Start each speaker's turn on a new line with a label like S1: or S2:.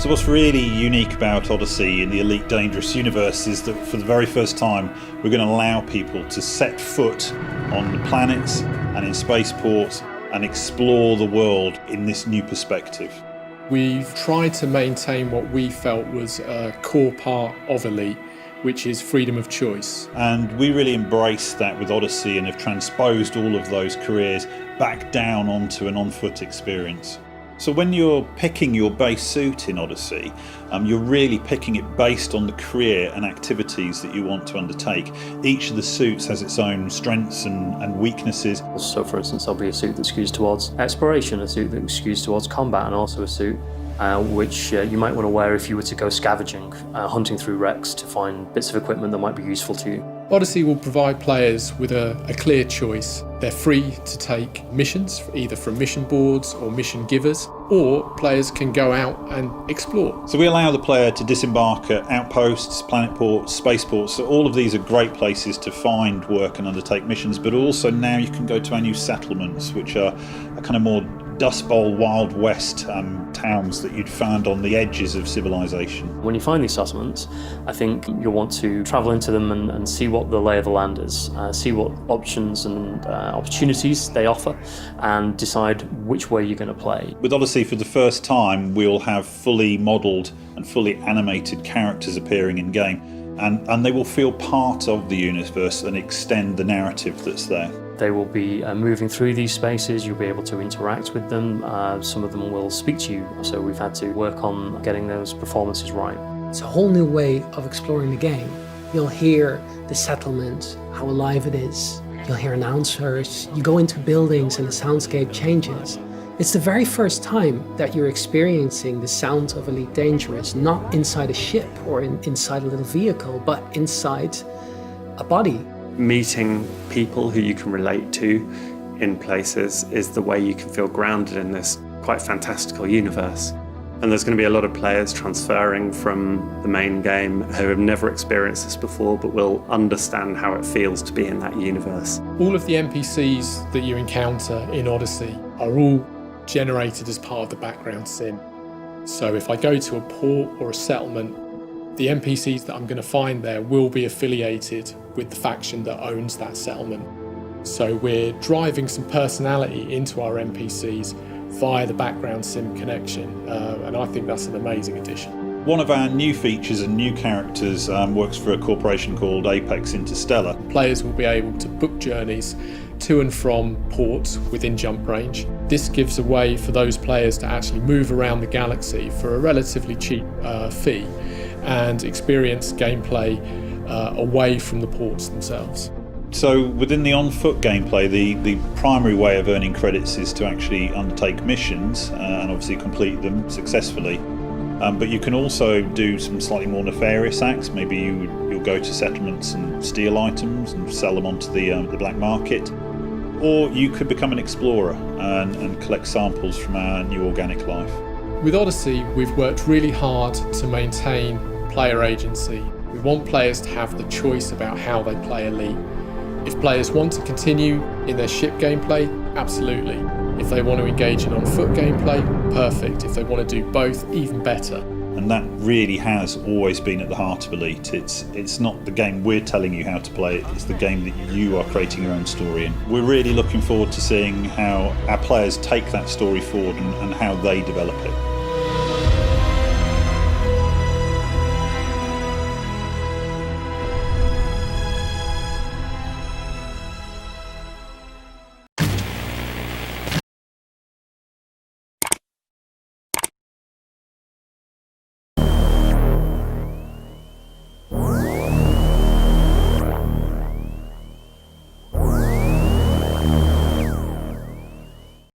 S1: So what's really unique about Odyssey in the Elite Dangerous universe is that for the very first time we're going to allow people to set foot on the planets and in spaceports and explore the world in this new perspective.
S2: We've tried to maintain what we felt was a core part of Elite, which is freedom of choice.
S1: And we really embraced that with Odyssey and have transposed all of those careers back down onto an on-foot experience. So when you're picking your base suit in Odyssey, you're really picking it based on the career and activities that you want to undertake. Each of the suits has its own strengths and weaknesses.
S3: So for instance, there'll be a suit that skews towards exploration, a suit that skews towards combat, and also a suit which you might want to wear if you were to go scavenging, hunting through wrecks to find bits of equipment that might be useful to you.
S2: Odyssey will provide players with a clear choice. They're free to take missions, either from mission boards or mission givers, or players can go out and explore.
S1: So we allow the player to disembark at outposts, planet ports, spaceports. So all of these are great places to find work and undertake missions, but also now you can go to our new settlements, which are a kind of more Dust Bowl, Wild West towns that you'd find on the edges of civilization.
S3: When you find these settlements, I think you'll want to travel into them and see what the lay of the land is, see what options and opportunities they offer, and decide which way you're going to play.
S1: With Odyssey, for the first time, we'll have fully modelled and fully animated characters appearing in game, and they will feel part of the universe and extend the narrative that's there.
S3: They will be moving through these spaces, you'll be able to interact with them, some of them will speak to you, so we've had to work on getting those performances right.
S4: It's a whole new way of exploring the game. You'll hear the settlement, how alive it is. You'll hear announcers, you go into buildings and the soundscape changes. It's the very first time that you're experiencing the sound of Elite Dangerous, not inside a ship or inside a little vehicle, but inside a body.
S5: Meeting people who you can relate to in places is the way you can feel grounded in this quite fantastical universe. And there's going to be a lot of players transferring from the main game who have never experienced this before but will understand how it feels to be in that universe.
S2: All of the NPCs that you encounter in Odyssey are all generated as part of the background sim. So if I go to a port or a settlement, the NPCs that I'm going to find there will be affiliated with the faction that owns that settlement. So we're driving some personality into our NPCs via the background sim connection, and I think that's an amazing addition.
S1: One of our new features and new characters works for a corporation called Apex Interstellar.
S2: Players will be able to book journeys to and from ports within jump range. This gives a way for those players to actually move around the galaxy for a relatively cheap fee and experience gameplay away from the ports themselves.
S1: So within the on-foot gameplay, the primary way of earning credits is to actually undertake missions and obviously complete them successfully. But you can also do some slightly more nefarious acts. Maybe you'll go to settlements and steal items and sell them onto the black market. Or you could become an explorer and collect samples from our new organic life.
S2: With Odyssey, we've worked really hard to maintain player agency. We want players to have the choice about how they play Elite. If players want to continue in their ship gameplay, absolutely. If they want to engage in on-foot gameplay, perfect. If they want to do both, even better.
S1: And that really has always been at the heart of Elite. It's not the game we're telling you how to play it, it's the game that you are creating your own story in. We're really looking forward to seeing how our players take that story forward and how they develop it.